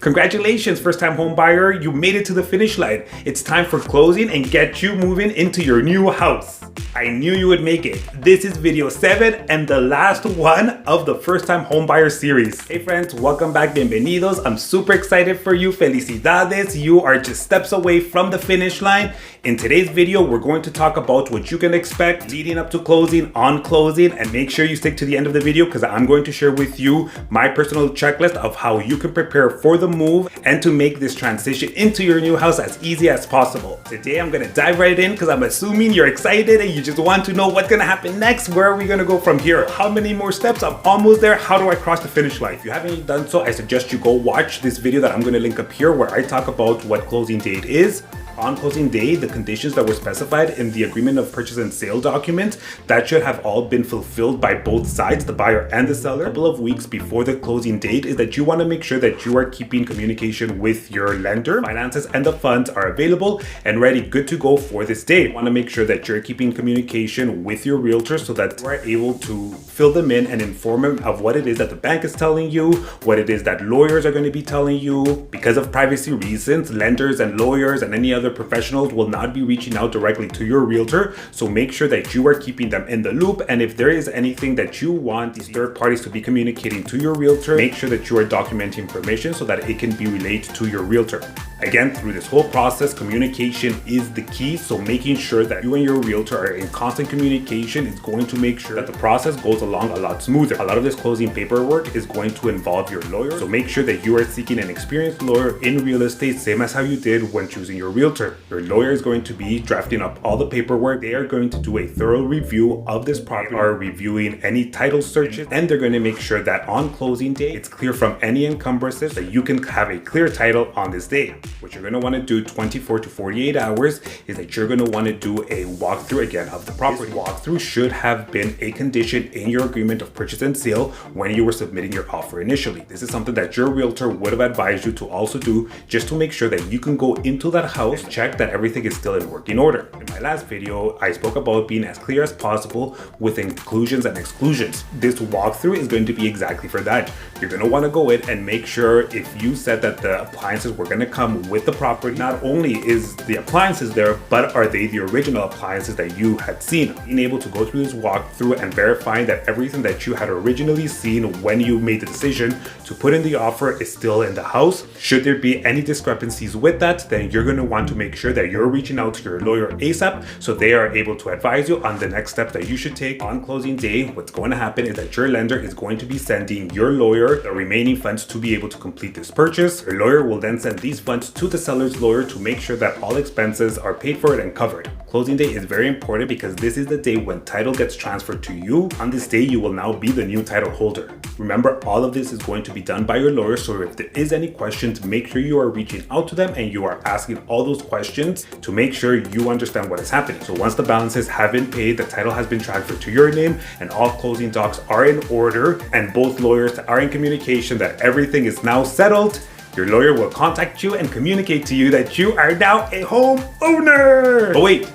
Congratulations, first-time home buyer, you made it to the finish line. It's time for closing and get you moving into your new house. I knew you would make it. This is video 7 and the last one of the first-time home buyer series. Hey friends, welcome back, Bienvenidos. I'm super excited for you. Felicidades, you are just steps away from the finish line. In today's video, we're going to talk about what you can expect leading up to closing, on closing, and make sure you stick to the end of the video because I'm going to share with you my personal checklist of how you can prepare for the move and to make this transition into your new house as easy as possible. Today, I'm gonna dive right in because I'm assuming you're excited and you just want to know what's gonna happen next. Where are we gonna go from here? How many more steps? I'm almost there. How do I cross the finish line? If you haven't done so, I suggest you go watch this video that I'm gonna link up here where I talk about what closing date is. On closing day, the conditions that were specified in the agreement of purchase and sale document, that should have all been fulfilled by both sides, the buyer and the seller. A couple of weeks before the closing date is that you want to make sure that you are keeping communication with your lender. Finances and the funds are available and ready, good to go for this day. You want to make sure that you're keeping communication with your realtor so that you are able to fill them in and inform them of what it is that the bank is telling you, what it is that lawyers are going to be telling you. Because of privacy reasons, lenders and lawyers and any other professionals will not be reaching out directly to your realtor, so make sure that you are keeping them in the loop. And if there is anything that you want these third parties to be communicating to your realtor, make sure that you are documenting information so that it can be relayed to your realtor. Again, through this whole process, communication is the key, so making sure that you and your realtor are in constant communication is going to make sure that the process goes along a lot smoother. A lot of this closing paperwork is going to involve your lawyer, so make sure that you are seeking an experienced lawyer in real estate, same as how you did when choosing your realtor. Your lawyer is going to be drafting up all the paperwork. They are going to do a thorough review of this property, are reviewing any title searches, and they're going to make sure that on closing day, it's clear from any encumbrances that you can have a clear title on this day. What you're going to want to do 24 to 48 hours is that you're going to want to do a walkthrough again of the property. This walkthrough should have been a condition in your agreement of purchase and sale when you were submitting your offer initially. This is something that your realtor would have advised you to also do just to make sure that you can go into that house, check that everything is still in working order. In my last video, I spoke about being as clear as possible with inclusions and exclusions. This walkthrough is going to be exactly for that. You're going to want to go in and make sure if you said that the appliances were going to come with the property, not only is the appliances there, but are they the original appliances that you had seen? Being able to go through this walkthrough and verifying that everything that you had originally seen when you made the decision to put in the offer is still in the house. Should there be any discrepancies with that, then you're going to want to make sure that you're reaching out to your lawyer ASAP so they are able to advise you on the next steps that you should take. On closing day, what's going to happen is that your lender is going to be sending your lawyer the remaining funds to be able to complete this purchase. Your lawyer will then send these funds to the seller's lawyer to make sure that all expenses are paid for and covered. Closing day is very important because this is the day when title gets transferred to you. On this day, you will now be the new title holder. Remember, all of this is going to be done by your lawyer, so if there is any questions, make sure you are reaching out to them and you are asking all those questions to make sure you understand what is happening. So once the balances have been paid, the title has been transferred to your name, and all closing docs are in order, and both lawyers are in communication that everything is now settled, your lawyer will contact you and communicate to you that you are now a home owner. Oh wait,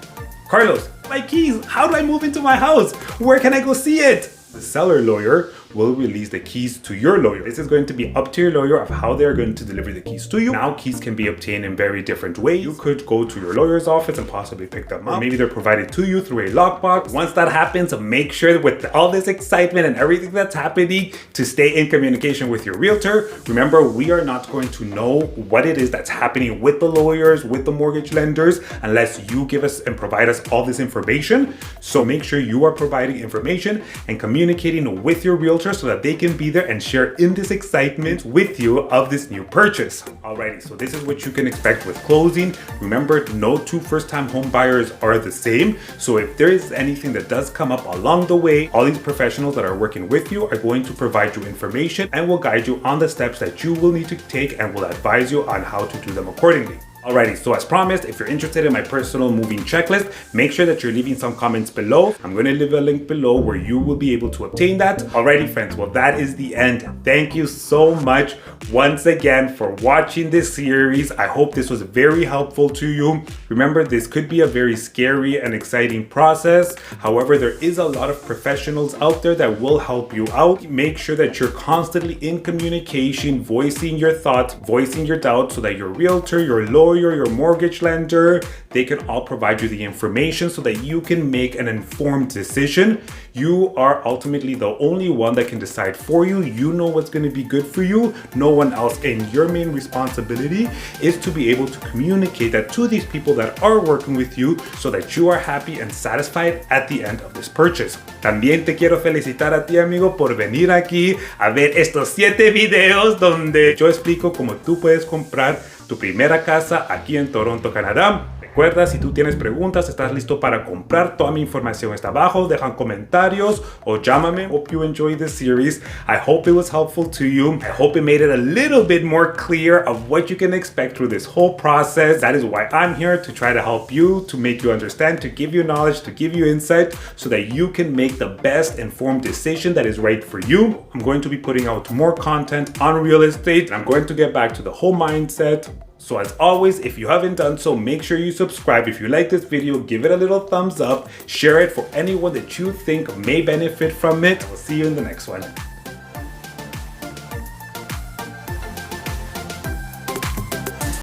Carlos, my keys, how do I move into my house? Where can I go see it? The seller lawyer will release the keys to your lawyer. This is going to be up to your lawyer of how they're going to deliver the keys to you. Now, keys can be obtained in very different ways. You could go to your lawyer's office and possibly pick them up. Or maybe they're provided to you through a lockbox. Once that happens, make sure with all this excitement and everything that's happening to stay in communication with your realtor. Remember, we are not going to know what it is that's happening with the lawyers, with the mortgage lenders, unless you give us and provide us all this information. So make sure you are providing information and communicating with your realtor so that they can be there and share in this excitement with you of this new purchase. Alrighty, so this is what you can expect with closing. Remember, no two first-time home buyers are the same. So if there is anything that does come up along the way, all these professionals that are working with you are going to provide you information and will guide you on the steps that you will need to take and will advise you on how to do them accordingly. Alrighty, so as promised, if you're interested in my personal moving checklist, make sure that you're leaving some comments below. I'm going to leave a link below where you will be able to obtain that. Alrighty friends, well that is the end. Thank you so much once again for watching this series. I hope this was very helpful to you. Remember, this could be a very scary and exciting process. However, there is a lot of professionals out there that will help you out. Make sure that you're constantly in communication, voicing your thoughts, voicing your doubts, so that your realtor, your lawyer, your mortgage lender, they can all provide you the information so that you can make an informed decision. You are ultimately the only one that can decide for you. You know what's going to be good for you, no one else. And your main responsibility is to be able to communicate that to these people that are working with you so that you are happy and satisfied at the end of this purchase. También te quiero felicitar a ti, amigo, por venir aquí a ver estos 7 videos donde yo explico cómo tú puedes comprar tu primera casa aquí en Toronto, Canadá. Recuerda, si tú tienes preguntas, estás listo para comprar, toda mi información está abajo, dejan comentarios o llámame. Hope you enjoyed this series. I hope it was helpful to you. I hope it made it a little bit more clear of what you can expect through this whole process. That is why I'm here, to try to help you, to make you understand, to give you knowledge, to give you insight, so that you can make the best informed decision that is right for you. I'm going to be putting out more content on real estate. I'm going to get back to the whole mindset. So as always, if you haven't done so, make sure you subscribe. If you like this video, give it a little thumbs up, share it for anyone that you think may benefit from it. We'll see you in the next one.